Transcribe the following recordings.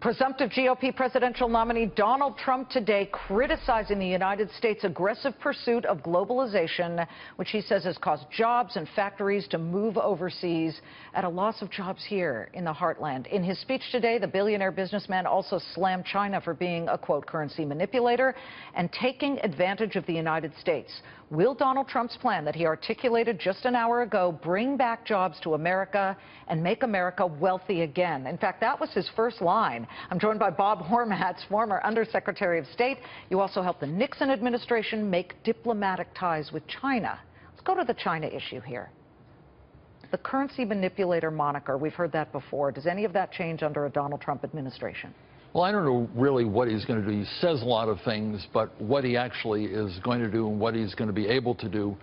Presumptive GOP presidential nominee Donald Trump today criticizing the United States' aggressive pursuit of globalization, which he says has caused jobs and factories to move overseas at a loss of jobs here in the heartland. In his speech today, the billionaire businessman also slammed China for being a, quote, currency manipulator and taking advantage of the United States. Will Donald Trump's plan that he articulated just an hour ago bring back jobs to America and make America wealthy again? In fact, that was his first line. I'm joined by Bob Hormats, former Undersecretary of State. You also helped the Nixon administration make diplomatic ties with China. Let's go to the China issue here. The currency manipulator moniker, we've heard that before. Does any of that change under a Donald Trump administration? Well, I don't know really what he's going to do. He says a lot of things, but what he actually is going to do and what he's going to be able to do,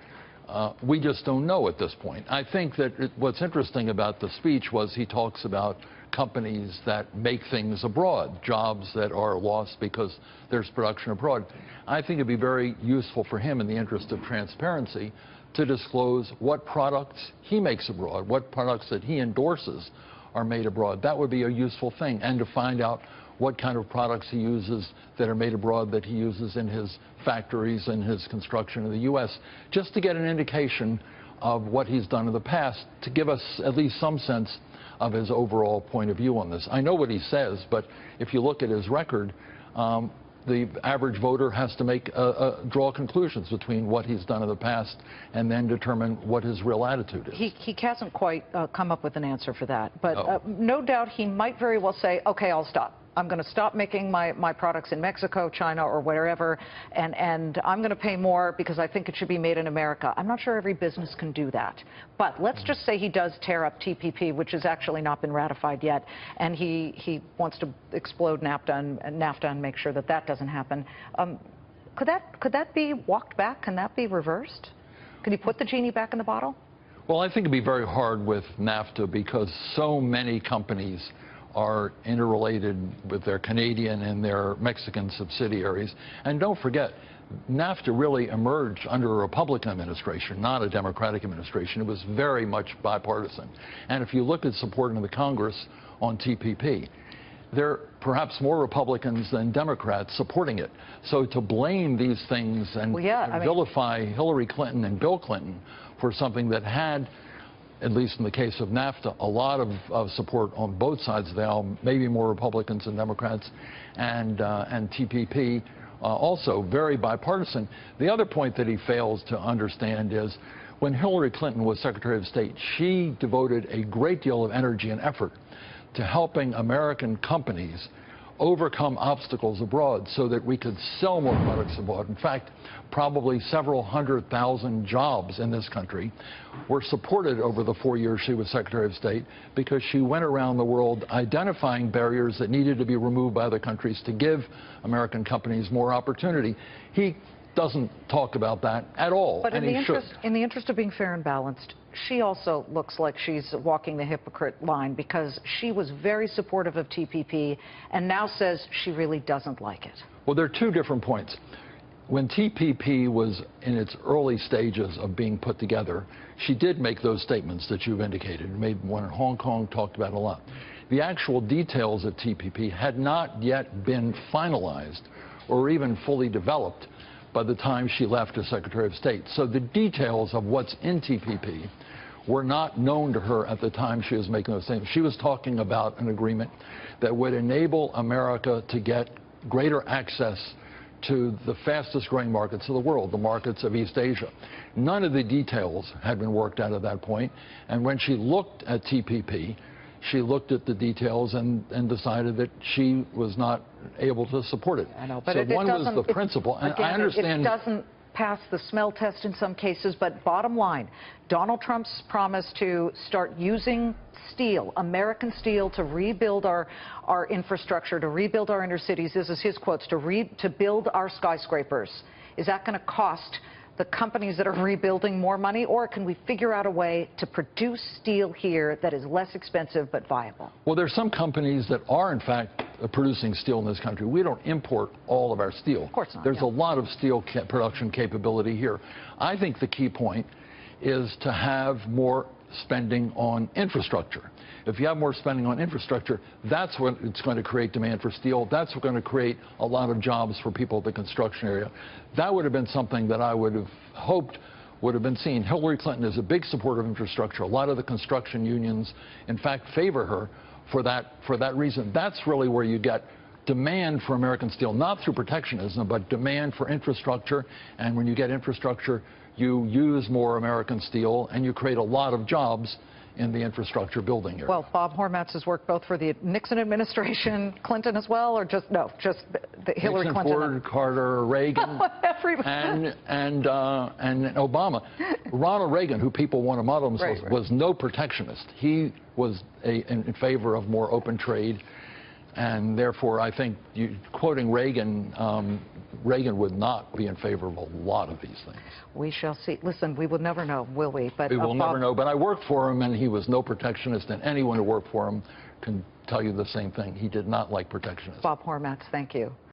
we just don't know at this point. I think that what's interesting about the speech was he talks about companies that make things abroad, jobs that are lost because there's production abroad. I think it'd be very useful for him in the interest of transparency to disclose what products he makes abroad, what products that he endorses are made abroad. That would be a useful thing, and to find out what kind of products he uses that are made abroad that he uses in his factories and his construction in the U.S., just to get an indication of what he's done in the past, to give us at least some sense of his overall point of view on this. I know what he says, but if you look at his record, the average voter has to draw conclusions between what he's done in the past and then determine what his real attitude is. He hasn't quite come up with an answer for that, but no doubt he might very well say, okay, I'll stop. I'm going to stop making my products in Mexico, China, or wherever, and I'm going to pay more because I think it should be made in America. I'm not sure every business can do that. But let's just say he does tear up TPP, which has actually not been ratified yet, and he wants to explode NAFTA and make sure that that doesn't happen. Could that be walked back? Can that be reversed? Can you put the genie back in the bottle? Well, I think it'd be very hard with NAFTA because so many companies are interrelated with their Canadian and their Mexican subsidiaries. And don't forget, NAFTA really emerged under a Republican administration, not a Democratic administration. It was very much bipartisan. And if you look at support in the Congress on TPP, there are perhaps more Republicans than Democrats supporting it. So to blame these things and vilify Hillary Clinton and Bill Clinton for something that had, at least in the case of NAFTA, a lot of support on both sides of the aisle, maybe more Republicans than Democrats, and TPP also very bipartisan. The other point that he fails to understand is when Hillary Clinton was Secretary of State, she devoted a great deal of energy and effort to helping American companies overcome obstacles abroad so that we could sell more products abroad. In fact, probably several 100,000 jobs in this country were supported over the 4 years she was Secretary of State because she went around the world identifying barriers that needed to be removed by other countries to give American companies more opportunity. He doesn't talk about that at all. But in the interest of being fair and balanced, she also looks like she's walking the hypocrite line because she was very supportive of TPP and now says she really doesn't like it. Well, there are two different points. When TPP was in its early stages of being put together, she did make those statements that you've indicated. Made one in Hong Kong, talked about it a lot. The actual details of TPP had not yet been finalized or even fully developed by the time she left as Secretary of State. So the details of what's in TPP were not known to her at the time she was making those statements. She was talking about an agreement that would enable America to get greater access to the fastest growing markets of the world, the markets of East Asia. None of the details had been worked out at that point, and when she looked at TPP, she looked at the details and decided that she was not able to support it. I know, but so one was the principle, and again, I understand it doesn't pass the smell test in some cases, but bottom line, Donald Trump's promise to start using steel, American steel, to rebuild our infrastructure, to rebuild our inner cities, this is his quotes, to build our skyscrapers. Is that going to cost the companies that are rebuilding more money, or can we figure out a way to produce steel here that is less expensive but viable? Well, there's some companies that are, in fact, producing steel in this country. We don't import all of our steel. Of course not. There's a lot of steel production capability here. I think the key point is to have more spending on infrastructure. If you have more spending on infrastructure, that's what it's going to create demand for steel. That's what's going to create a lot of jobs for people at the construction area. That would have been something that I would have hoped would have been seen. Hillary Clinton is a big supporter of infrastructure. A lot of the construction unions, in fact, favor her for that reason. That's really where you get demand for American steel, not through protectionism, but demand for infrastructure. And when you get infrastructure, you use more American steel, and you create a lot of jobs in the infrastructure building area. Well, Bob Hormats has worked both for the Nixon administration, Clinton as well, or just the Hillary Nixon, Clinton? Ford, Carter, Reagan, and Obama. Ronald Reagan, who people want to model themselves, was no protectionist. He was in favor of more open trade. And therefore, I think, quoting Reagan, Reagan would not be in favor of a lot of these things. We shall see. Listen, we will never know, will we? But, we will never know. But I worked for him, and he was no protectionist, and anyone who worked for him can tell you the same thing. He did not like protectionism. Bob Hormats, thank you.